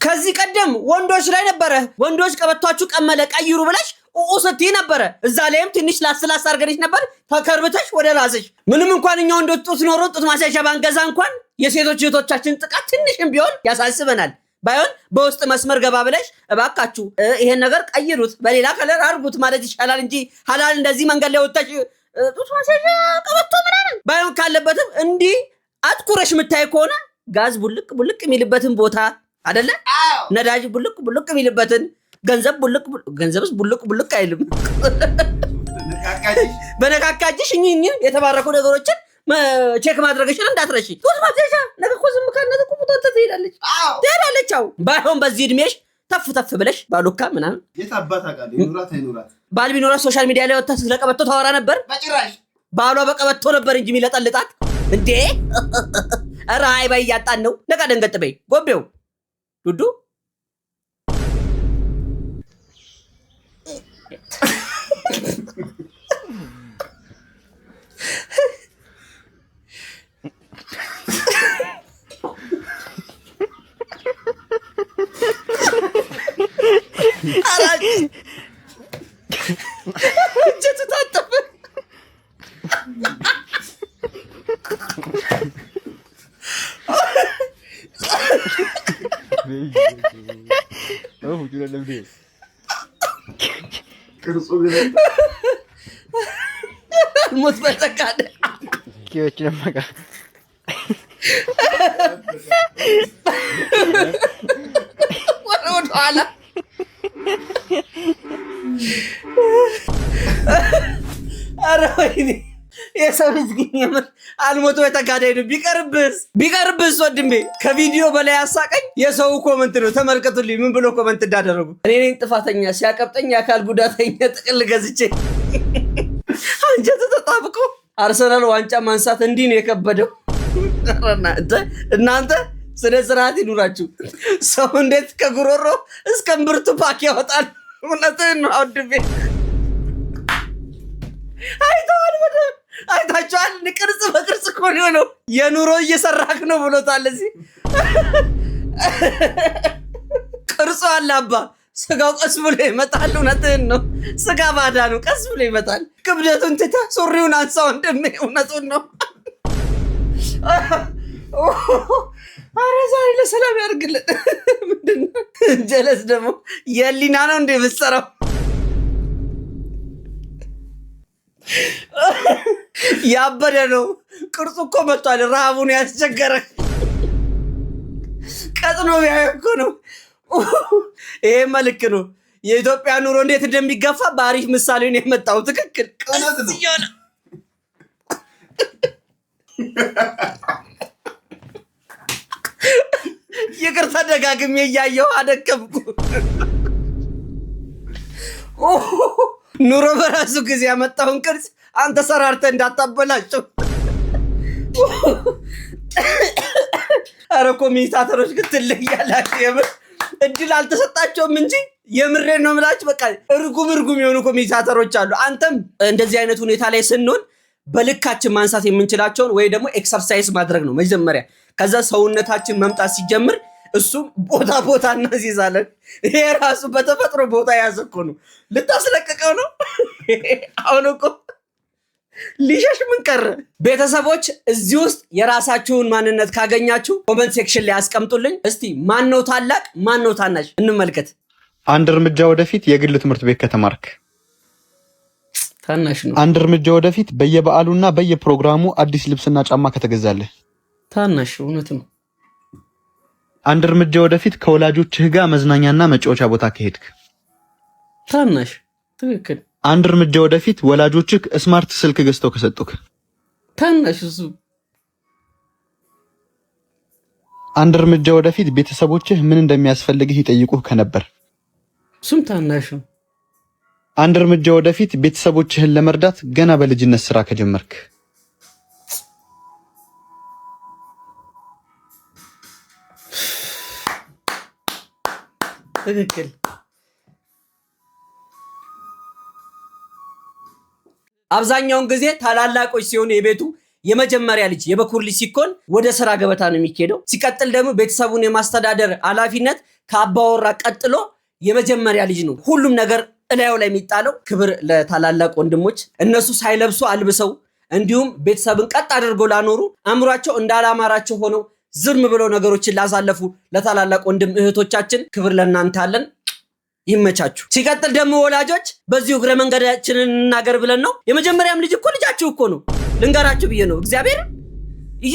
ከዚህ ቀደም ወንዶች ላይ ነበረ ወንዶች ቀበቷችሁ ቀመለ ቀይሩ ብለሽ ኡኡስቲ ነበረ እዛ ላይም ትንሽ ላስላስ አርገሽ ነበር ተከርብተሽ ወደ ራስሽ ምንም እንኳን እኛው እንደጡት ኖሮ ጡት ማሳሻ ባንገዛ እንኳን የሴቶች እህቶቻችን ጥቃት ትንሽም ቢሆን ያሳስበናል ባይሆን በውስጥ መስመር ገባ ብለሽ እባካችሁ ይሄን ነገር ቀይሩት በሌላ ከለር አርጉት ማለት ይሻላል እንጂ ሐላል እንደዚህ መንገድ ላይ ወጣሽ ጡት ማሳሻ ቀበቶ ምናምን ባይሆን ካለበትም እንዲ አትኩረሽ ምታይ ከሆነ ጋዝ ቡልቅ ቡልቅ የሚልበትን ቦታ አይደለ ነዳጅ ቡልቅ ቡልቅ የሚልበትን ገንዘብ ገንዘብስ ቡልቅ አይልም በነካካጅሽ እኚህ የተባረኩ ነገሮችን ቼክ ማድረግሽን እንዳትረሺ ጡት ማሳሻ ነገ ዝም ካነተ ቁጥጥት ትሄዳለች አው ባይሆን በዚህ እድሜሽ ተፍ ብለሽ ባሉካ ምናምን የታባታ ጋር ይኑራት አይኑራት ባል ቢኖራት ሶሻል ሚዲያ ላይ ወጣ ስለቀበቶ ታወራ ነበር በጭራሽ ባሏ በቀበቶ ነበር እንጂ የሚለጠልጣት እንዴ ራይ ባይ ያጣን ነው ነቃ ደንገጥ በይ ጎቤው ዱዱ ሞት በተካደ ኪዎች ለማጋ ወደ ኋላ ኧረ ወይኔ የሰው ልጅ ግን የምር አልሞቶ የተጋዳይ ነው ቢቀርብስ ወንድሜ ከቪዲዮ በላይ ያሳቀኝ የሰው ኮመንት ነው ተመልከቱልኝ ምን ብሎ ኮመንት እንዳደረጉ እኔ ነኝ ጥፋተኛ ሲያቀብጠኝ አካል ጉዳተኛ ጥቅል ገዝቼ አንጀቱ ተጣብቆ አርሰናል ዋንጫ ማንሳት እንዲህ ነው የከበደው እናንተ ስለ ስርዓት ይኑራችሁ ሰው እንዴት ከጉሮሮ እስከ ምርቱ ፓክ ያወጣል እውነቴን ነው አውድቤ አይታችኋል ቅርጽ በቅርጽ እኮ ነው የኑሮ እየሰራክ ነው ብሎታል እዚህ ቅርጹ አላባ ስጋው ቀስ ብሎ ይመጣል እውነቴን ነው ስጋ ባዳ ነው ቀስ ብሎ ይመጣል ክብደቱን ትታ ሱሪውን አንሳው እንደም እውነቱን ነው አረዛይ ለሰላም ያርግልን ምንድነው ጀለስ ደግሞ የሊና ነው እንደ ምሰራው ያበደ ነው ቅርጹ እኮ መጥቷል ረሃቡን ያስቸገረ ቀጥኖ ያየኮ ነው ይሄ መልክ ነው የኢትዮጵያ ኑሮ እንዴት እንደሚገፋ ባሪፍ ምሳሌ ነው የመጣው ትክክል ቀጥይona ይቅርታ ደጋግሜ ያያየው አደከምኩ ኑሮ በራሱ ጊዜ ያመጣውን ቅርጽ አንተ ሰራርተ እንዳታበላቸው አረ ኮሜንታተሮች ክትለያላችሁ የምር እድል አልተሰጣቸውም እንጂ የምሬን ነው የምላችሁ በቃ እርጉም የሆኑ ኮሜንታተሮች አሉ አንተም እንደዚህ አይነት ሁኔታ ላይ ስንሆን በልካችን ማንሳት የምንችላቸውን ወይ ደግሞ ኤክሰርሳይዝ ማድረግ ነው መጀመሪያ ከዛ ሰውነታችን መምጣት ሲጀምር እሱም ቦታ እናዚዛለን ይሄ ራሱ በተፈጥሮ ቦታ ያዘኮ ነው ልታስለቀቀው ነው አሁን እኮ ሊሸሽ ምን ቀረ ቤተሰቦች እዚህ ውስጥ የራሳችሁን ማንነት ካገኛችሁ ኮሜንት ሴክሽን ላይ አስቀምጡልኝ እስቲ ማን ነው ታላቅ ማን ነው ታናሽ እንመልከት አንድ እርምጃ ወደፊት የግል ትምህርት ቤት ከተማርክ ታናሽ ነው አንድ እርምጃ ወደፊት በየበዓሉና በየፕሮግራሙ አዲስ ልብስና ጫማ ከተገዛለህ ታናሽ እውነት ነው አንድ እርምጃ ወደፊት ከወላጆችህ ጋር መዝናኛና መጫወቻ ቦታ ከሄድክ ታናሽ ትክክል አንድ እርምጃ ወደፊት ወላጆችህ ስማርት ስልክ ገዝተው ከሰጡክ ታናሽ እሱ አንድ እርምጃ ወደፊት ቤተሰቦችህ ምን እንደሚያስፈልግህ ይጠይቁህ ከነበር እሱም ታናሽ ነው አንድ እርምጃ ወደፊት ቤተሰቦችህን ለመርዳት ገና በልጅነት ስራ ከጀመርክ ትክክል አብዛኛውን ጊዜ ታላላቆች ሲሆን የቤቱ የመጀመሪያ ልጅ የበኩር ልጅ ሲኮን ወደ ስራ ገበታ ነው የሚሄደው ሲቀጥል ደግሞ ቤተሰቡን የማስተዳደር ኃላፊነት ከአባወራ ቀጥሎ የመጀመሪያ ልጅ ነው ሁሉም ነገር እላዩ ላይ የሚጣለው። ክብር ለታላላቅ ወንድሞች፣ እነሱ ሳይለብሱ አልብሰው እንዲሁም ቤተሰብን ቀጥ አድርገው ላኖሩ አእምሯቸው እንዳላማራቸው ሆነው ዝም ብለው ነገሮችን ላሳለፉ ለታላላቅ ወንድም እህቶቻችን ክብር ለእናንተ አለን። ይመቻችሁ። ሲቀጥል ደግሞ ወላጆች በዚሁ እግረ መንገዳችንን እናገር ብለን ነው። የመጀመሪያም ልጅ እኮ ልጃችሁ እኮ ነው። ልንገራችሁ ብዬ ነው። እግዚአብሔር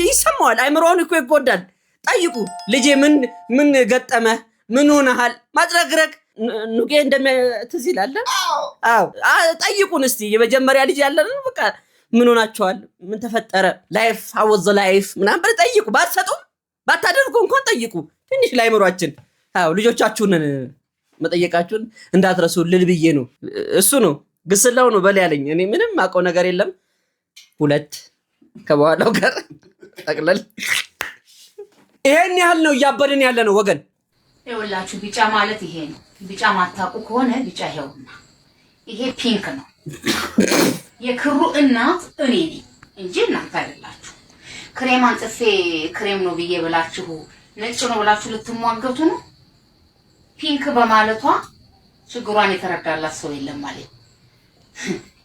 ይሰማዋል። አይምሮውን እኮ ይጎዳል። ጠይቁ። ልጄ ምን ገጠመ? ምን ሆነሃል? ማጥረግረግ ኑቄ እንደምትዝ ይላል። አዎ ጠይቁን እስቲ። የመጀመሪያ ልጅ ያለን በቃ ምን ሆናችኋል? ምን ተፈጠረ? ላይፍ ሀወዘ ላይፍ ምናምን ብለ ጠይቁ። ባትሰጡም ባታደርጉ እንኳን ጠይቁ። ትንሽ ላይምሯችን ልጆቻችሁን መጠየቃችሁን እንዳትረሱ ልል ብዬ ነው። እሱ ነው ግስላው ነው በል ያለኝ። እኔ ምንም አውቀው ነገር የለም። 2 ከበኋላው ጋር ጠቅለል ይሄን ያህል ነው እያበድን ያለ ነው ወገን። ይኸውላችሁ ቢጫ ማለት ይሄ ነው። ቢጫ ማታውቁ ከሆነ ቢጫ ይሄውና ይሄ ፒንክ ነው። የክሩ እናት እኔ ነኝ እንጂ እናንተ አይደላችሁ። ክሬም አንጥፌ ክሬም ነው ብዬ ብላችሁ ነጭ ነው ብላችሁ ልትሟገቱ ነው። ፒንክ በማለቷ ችግሯን የተረዳላት ሰው የለም ማለት።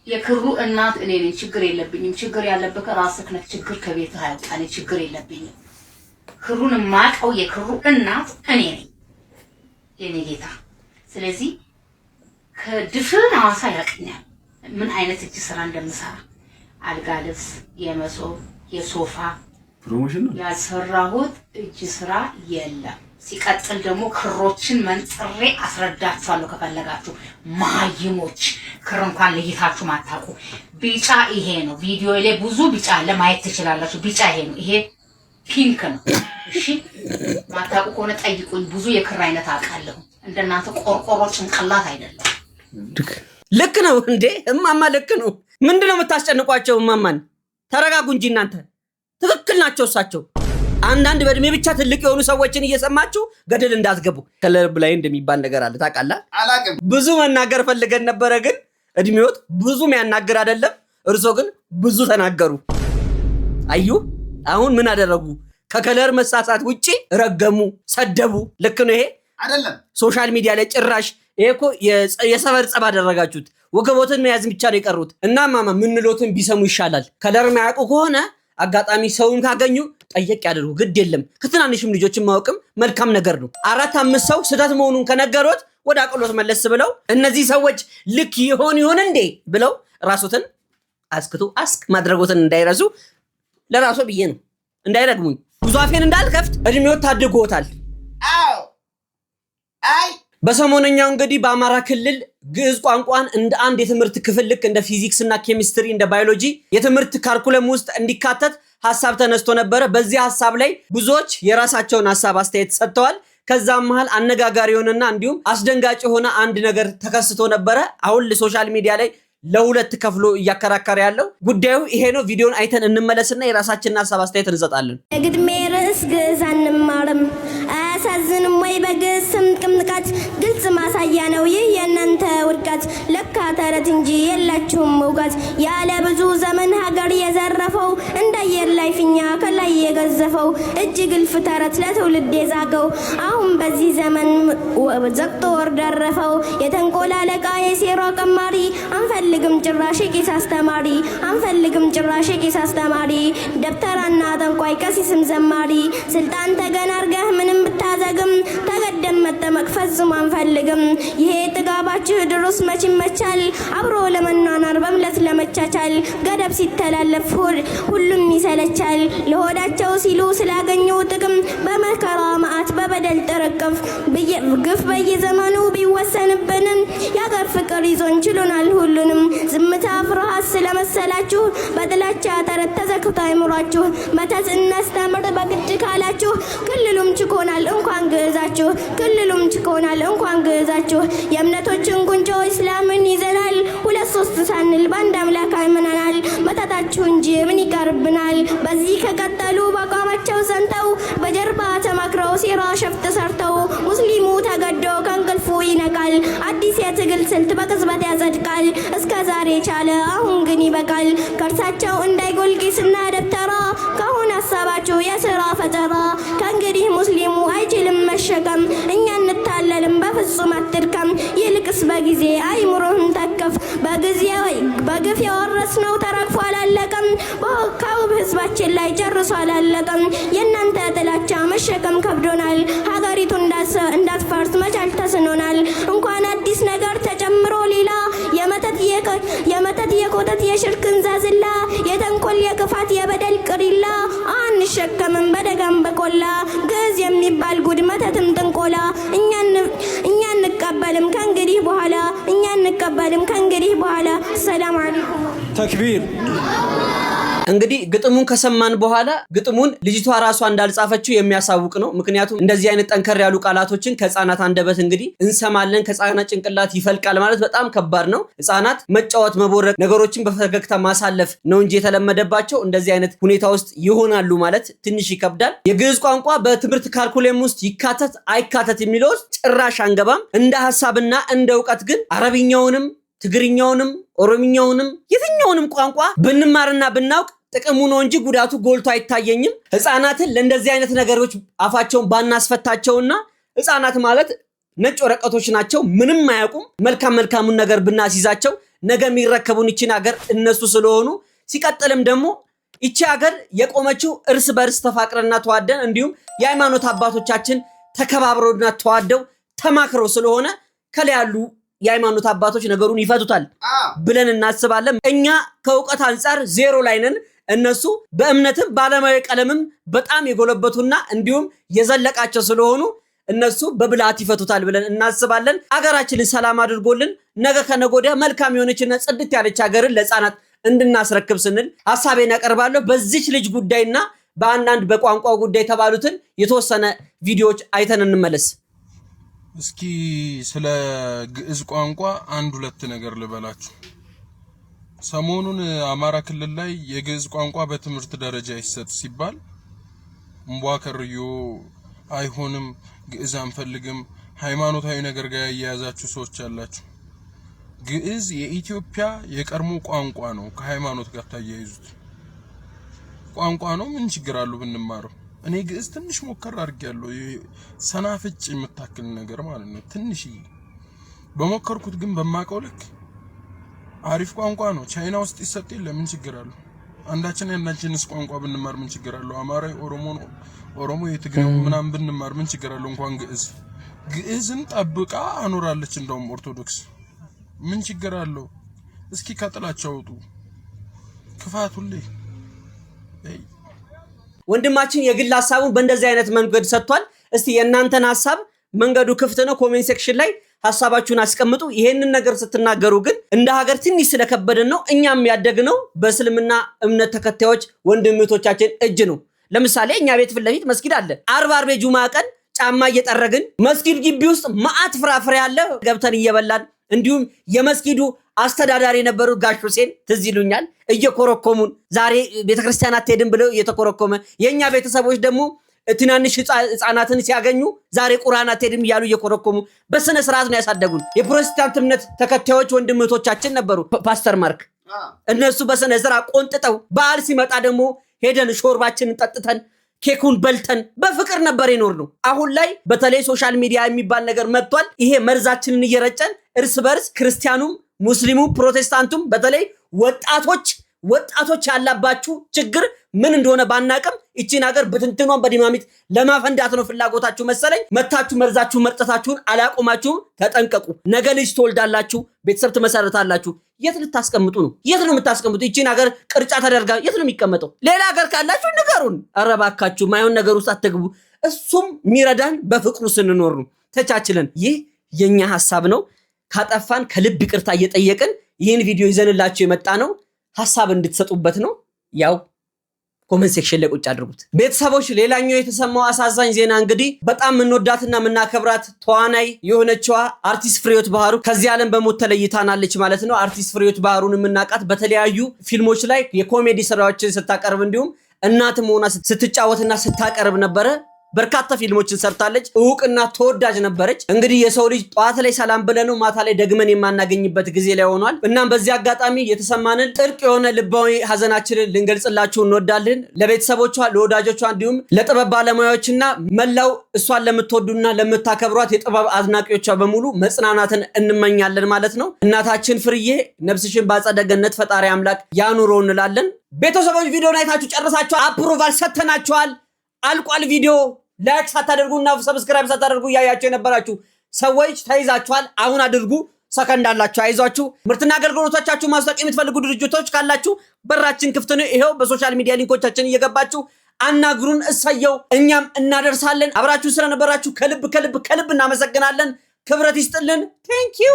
የክሩ እናት እኔ ነኝ። ችግር የለብኝም። ችግር ያለበት ራስህ ነህ። ችግር ከቤትህ አይወጣ። ችግር የለብኝም። ክሩን ማቀው የክሩ እናት እኔ ነኝ የኔ ጌታ። ስለዚህ ከድፍን ሐዋሳ ያቀኛል ምን አይነት እጅ ስራ እንደምሰራ። አልጋ ልብስ፣ የመሶብ፣ የሶፋ ፕሮሞሽን ነው ያሰራሁት እጅ ስራ የለም። ሲቀጥል ደግሞ ክሮችን መንጥሬ አስረዳችኋለሁ ከፈለጋችሁ። ማይሞች ክር እንኳን ለይታችሁ ማታውቁ። ቢጫ ይሄ ነው። ቪዲዮ ላይ ብዙ ቢጫ ለማየት ትችላላችሁ። ቢጫ ይሄ ነው። ይሄ ፒንክ ነው። እሺ ማታውቁ ከሆነ ጠይቁኝ። ብዙ የክር አይነት አውቃለሁ። እንደናንተ ቆርቆሮ ጭንቅላት አይደለም። ልክ ነው እንዴ እማማ ልክ ነው። ምንድነው የምታስጨንቋቸው እማማን? ተረጋጉ እንጂ እናንተ ትክክል ናቸው እሳቸው። አንዳንድ በእድሜ ብቻ ትልቅ የሆኑ ሰዎችን እየሰማችሁ ገደል እንዳትገቡ። ከለር ላይ እንደሚባል ነገር አለ ታውቃለህ? አላውቅም። ብዙ መናገር ፈልገን ነበረ ግን እድሜዎት ብዙ የሚያናገር አይደለም። እርሶ ግን ብዙ ተናገሩ። አዩ አሁን ምን አደረጉ? ከከለር መሳሳት ውጪ ረገሙ፣ ሰደቡ። ልክ ነው ይሄ አይደለም? ሶሻል ሚዲያ ላይ ጭራሽ ይሄ እኮ የሰፈር ጸብ አደረጋችሁት። ወገቦትን መያዝ ብቻ ነው የቀሩት። እና ማማ ምንሎትን ቢሰሙ ይሻላል። ከለር ማያውቁ ከሆነ አጋጣሚ ሰውን ካገኙ ጠየቅ ያደርጉ። ግድ የለም ከትናንሽም ልጆችን ማወቅም መልካም ነገር ነው። 4-5 ሰው ስህተት መሆኑን ከነገሩት ወደ አቅሎት መለስ ብለው እነዚህ ሰዎች ልክ ይሆን እንዴ ብለው ራሶትን አስክ ማድረጎትን እንዳይረሱ ለራሶ ብዬ ነው እንዳይረግሙኝ። ጉዟፌን እንዳልከፍት እድሜዎት ታድጎታል። አዎ አይ በሰሞነኛው እንግዲህ በአማራ ክልል ግዕዝ ቋንቋን እንደ አንድ የትምህርት ክፍል ልክ እንደ ፊዚክስ እና ኬሚስትሪ እንደ ባዮሎጂ የትምህርት ካርኩለም ውስጥ እንዲካተት ሐሳብ ተነስቶ ነበረ። በዚህ ሐሳብ ላይ ብዙዎች የራሳቸውን ሐሳብ አስተያየት ሰጥተዋል። ከዛም መሃል አነጋጋሪ የሆነና እንዲሁም አስደንጋጭ የሆነ አንድ ነገር ተከስቶ ነበረ። አሁን ለሶሻል ሚዲያ ላይ ለሁለት ከፍሎ እያከራከረ ያለው ጉዳዩ ይሄ ነው። ቪዲዮን አይተን እንመለስና የራሳችንን ሐሳብ አስተያየት እንሰጣለን። ግድሜ ርዕስ ግዕዝ አንማርም አያሳዝንም ወይ? በግዕዝ ስም ቅምጥቃት ግልጽ ማሳያ ነው ይህ የእናንተ ውድቀት። ለካ ተረት እንጂ የላችሁም እውቀት። ያለ ብዙ ዘመን ሀገር የዘረፈው እንዳየር ላይ ፊኛ ከላይ የገዘፈው እጅ ግልፍ ተረት ለትውልድ የዛገው አሁን በዚህ ዘመን ዘግቶ ወር ደረፈው። የተንኮል አለቃ የሴራ ቀማሪ አንፈልግም ጭራሽ ቄስ አስተማሪ አንፈልግም ጭራሽ ቄስ አስተማሪ ደብተራና ጠንቋይ ቀሲስም ዘማሪ ስልጣን ተገን አርገህ ምንም ብታዘግም ተገደም መጠመቅ ፈጽሞ አንፈልግም። ይሄ ጥጋባችሁ ድሮስ መች ይመቻል አብሮ ለመኗኗር በምለት ለመቻቻል ገደብ ሲተላለፍ ሁሉም ይሰለቻል። ለሆዳቸው ሲሉ ስላገኙ ጥቅም በመከራ መዓት በበደል ጥርቅም ግፍ በየዘመኑ ቢወሰንብንም የአገር ፍቅር ይዞን ችሎናል ሁሉንም። ዝምታ ፍርሃት ስለመሰላችሁ በጥላቻ ተረት ተዘግቶ አይምሯችሁ መተት እናስተምር በግድ ካላችሁ ክልሉም ችኮናል እንኳን ግዕዛችሁ ክልሉም ችኮናል እንኳን ግዕዛችሁ። የእምነቶችን ጉንጮ እስላምን ይዘናል 2-3 ሳንል በአንድ አምላክ አምነናል። መተታችሁ እንጂ ምን ይቀርብናል? በዚህ ከቀጠሉ በአቋማቸው ጸንተው በጀርባ ተማክረው ሴራ ሸፍጥ ሰርተው ሙስሊሙ ተገዶ ከእንቅልፉ ይነቃል። አዲስ የትግል ስልት በቅጽበት ያጸድቃል። እስከ ዛሬ ቻለ አሁን ግን ይበቃል። ከእርሳቸው እንዳይጎል ቂስና ደብተራ ከአሁን ሀሳባችሁ የሥራ ፈጠራ። ከእንግዲህ ሙስሊሙ አይችልም መሸከም እኛ እንታለልም በፍጹም አትድከም ይልቅስ በጊዜ አይምሮህን ተከፍ በጊዜ ወይ በግፍ የወረስነው ተረግፎ አላለቀም በውብ ህዝባችን ላይ ጨርሶ አላለቀም የእናንተ ጥላቻ መሸከም ከብዶናል ሀገሪቱ እንዳትፈርስ መቻል ተስኖናል እንኳን አዲስ ነገር ተጨምሮ ሌላ የመተት የኮተት የሽርክን ዛዝላ የተንኮል የክፋት የበደል ቅሪላ አንሸከምም በደጋም በቆላ ግዕዝ የሚባል ጉድ መተትም ጥንቆላ እኛ እንቀበልም ከእንግዲህ በኋላ ሰላም አለይኩም ተክቢር እንግዲህ ግጥሙን ከሰማን በኋላ ግጥሙን ልጅቷ ራሷ እንዳልጻፈችው የሚያሳውቅ ነው ምክንያቱም እንደዚህ አይነት ጠንከር ያሉ ቃላቶችን ከህፃናት አንደበት እንግዲህ እንሰማለን ከህፃናት ጭንቅላት ይፈልቃል ማለት በጣም ከባድ ነው ህፃናት መጫወት መቦረቅ ነገሮችን በፈገግታ ማሳለፍ ነው እንጂ የተለመደባቸው እንደዚህ አይነት ሁኔታ ውስጥ ይሆናሉ ማለት ትንሽ ይከብዳል የግዕዝ ቋንቋ በትምህርት ካልኩሌም ውስጥ ይካተት አይካተት የሚለው ጭራሽ አንገባም እንደ ሐሳብና እንደ ዕውቀት ግን አረብኛውንም ትግርኛውንም ኦሮምኛውንም የትኛውንም ቋንቋ ብንማርና ብናውቅ ጥቅሙ ነው እንጂ ጉዳቱ ጎልቶ አይታየኝም ህፃናትን ለእንደዚህ አይነት ነገሮች አፋቸውን ባናስፈታቸውና ህፃናት ማለት ነጭ ወረቀቶች ናቸው ምንም አያውቁም መልካሙን ነገር ብናስይዛቸው ነገ የሚረከቡን ይቺን ሀገር እነሱ ስለሆኑ ሲቀጥልም ደግሞ ይቺ ሀገር የቆመችው እርስ በርስ ተፋቅረና ተዋደን እንዲሁም የሃይማኖት አባቶቻችን ተከባብረውና ተዋደው ተማክረው ስለሆነ ከላያሉ የሃይማኖት አባቶች ነገሩን ይፈቱታል ብለን እናስባለን እኛ ከዕውቀት አንፃር ዜሮ ላይ ነን እነሱ በእምነትም ባለማዊ ቀለምም በጣም የጎለበቱና እንዲሁም የዘለቃቸው ስለሆኑ እነሱ በብልሃት ይፈቱታል ብለን እናስባለን አገራችንን ሰላም አድርጎልን ነገ ከነጎዲያ መልካም የሆነችና ጽድት ያለች ሀገርን ለህፃናት እንድናስረክብ ስንል ሐሳቤን ያቀርባለሁ በዚች ልጅ ጉዳይና በአንዳንድ በቋንቋው ጉዳይ ተባሉትን የተወሰነ ቪዲዮዎች አይተን እንመለስ እስኪ ስለ ግዕዝ ቋንቋ አንድ ሁለት ነገር ልበላችሁ ሰሞኑን አማራ ክልል ላይ የግዕዝ ቋንቋ በትምህርት ደረጃ ይሰጥ ሲባል እንቧከርዮ አይሆንም ግዕዝ አንፈልግም ሃይማኖታዊ ነገር ጋር ያያዛችሁ ሰዎች አላችሁ ግዕዝ የኢትዮጵያ የቀድሞ ቋንቋ ነው ከሃይማኖት ጋር ታያይዙት ቋንቋ ነው ምን ችግር አለው ብንማረው እኔ ግዕዝ ትንሽ ሞከር አድርጌያለሁ ሰናፍጭ የምታክል ነገር ማለት ነው ትንሽ በሞከርኩት ግን በማቀው ልክ አሪፍ ቋንቋ ነው ቻይና ውስጥ ይሰጥ ለምን ችግር አለው አንዳችንስ ቋንቋ ብንማር ምን ችግር አለው አማራይ ኦሮሞ የትግሬው ምናምን ብንማር ምን ችግር አለው እንኳን ግዕዝን ጠብቃ አኖራለች እንደውም ኦርቶዶክስ ምን ችግር አለው እስኪ ከጥላቻው ወጡ ክፋቱሌ ወንድማችን የግል ሐሳቡን በእንደዚህ አይነት መንገድ ሰጥቷል እስቲ የእናንተን ሐሳብ መንገዱ ክፍት ነው ኮሜንት ሴክሽን ላይ ሐሳባችሁን አስቀምጡ ይሄንን ነገር ስትናገሩ ግን እንደ ሀገር ትንሽ ስለከበደን ነው እኛም ያደግነው በእስልምና እምነት ተከታዮች ወንድምቶቻችን እጅ ነው ለምሳሌ እኛ ቤት ፊት ለፊት መስጊድ አለ አርብ የጁማ ቀን ጫማ እየጠረግን መስጊድ ግቢ ውስጥ ማአት ፍራፍሬ አለ ገብተን እየበላን እንዲሁም የመስጊዱ አስተዳዳሪ የነበሩ ጋሽ ሁሴን ትዝ ይሉኛል እየኮረኮሙን ዛሬ ቤተክርስቲያን አትሄድም ብለው እየተኮረኮመ የኛ ቤተሰቦች ደግሞ ትናንሽ ህፃናትን ሲያገኙ ዛሬ ቁርአን አትሄድም ይያሉ እየኮረኮሙ በስነ ስርዓት ነው ያሳደጉን የፕሮቴስታንት እምነት ተከታዮች ወንድምቶቻችን ነበሩ ፓስተር ማርክ እነሱ በስነ ስርዓት ቆንጥጠው በዓል ሲመጣ ደግሞ ሄደን ሾርባችንን ጠጥተን ኬኩን በልተን በፍቅር ነበር የኖርነው አሁን ላይ በተለይ ሶሻል ሚዲያ የሚባል ነገር መጥቷል ይሄ መርዛችንን እየረጨን እርስ በርስ ክርስቲያኑም ሙስሊሙ ፕሮቴስታንቱም በተለይ ወጣቶች ያላባችሁ ችግር ምን እንደሆነ ባናቀም እቺን ሀገር በትንትኗን በዲማሚት ለማፈንዳት ነው ፍላጎታችሁ መሰለኝ መታችሁ መርዛችሁ መርጠታችሁን አላቆማችሁ ተጠንቀቁ ነገ ልጅ ትወልዳላችሁ ቤተሰብ ትመሰርታላችሁ የት ልታስቀምጡ ነው የት ነው የምታስቀምጡ እቺን ሀገር ቅርጫ ተደርጋ የት ነው የሚቀመጠው ሌላ ሀገር ካላችሁ ንገሩን አረባካችሁ ማይሆን ነገር ውስጥ አትግቡ እሱም ሚረዳን በፍቅሩ ስንኖር ነው ተቻችለን ይህ የኛ ሐሳብ ነው ካጠፋን ከልብ ይቅርታ እየጠየቅን ይህን ቪዲዮ ይዘንላችሁ የመጣ ነው ሐሳብ እንድትሰጡበት ነው ያው ኮሜንት ሴክሽን ላይ ቁጭ አድርጉት ቤተሰቦች ሌላኛው የተሰማው አሳዛኝ ዜና እንግዲህ በጣም ምንወዳትና ምናከብራት ተዋናይ የሆነችዋ አርቲስት ፍሬህይወት ባህሩ ከዚህ ዓለም በሞት ተለይታናለች ማለት ነው አርቲስት ፍሬህይወት ባህሩን የምናቃት በተለያዩ ፊልሞች ላይ የኮሜዲ ስራዎችን ስታቀርብ እንዲሁም እናት ሆና ስትጫወትና ስታቀርብ ነበረ በርካታ ፊልሞችን ሰርታለች። እውቅና ተወዳጅ ነበረች። እንግዲህ የሰው ልጅ ጠዋት ላይ ሰላም ብለነው ማታ ላይ ደግመን የማናገኝበት ጊዜ ላይ ሆኗል። እናም በዚህ አጋጣሚ የተሰማንን ጥልቅ የሆነ ልባዊ ሀዘናችንን ልንገልጽላችሁ እንወዳለን። ለቤተሰቦቿ፣ ለወዳጆቿ እንዲሁም ለጥበብ ባለሙያዎችና መላው እሷን ለምትወዱና ለምታከብሯት የጥበብ አድናቂዎቿ በሙሉ መጽናናትን እንመኛለን ማለት ነው። እናታችን ፍርዬ ነፍስሽን በአጸደ ገነት ፈጣሪ አምላክ ያኑረው እንላለን። ቤተሰቦች ቪዲዮን አይታችሁ ጨርሳችሁ አፕሩቫል ሰተናችኋል። አልቋል ቪዲዮ። ላይክ ሳታደርጉና ሰብስክራይብ ሳታደርጉ ያያችሁ የነበራችሁ ሰዎች ተይዛችኋል። አሁን አድርጉ። ሰከንድ አላችሁ፣ አይዟችሁ። ምርትና አገልግሎቶቻችሁ ማስታወቅ የምትፈልጉ ድርጅቶች ካላችሁ በራችን ክፍት ነው። ይሄው በሶሻል ሚዲያ ሊንኮቻችን እየገባችሁ አናግሩን። እሰየው፣ እኛም እናደርሳለን። አብራችሁ ስለነበራችሁ ከልብ እናመሰግናለን። ክብረት ይስጥልን። ቴንክ ዩ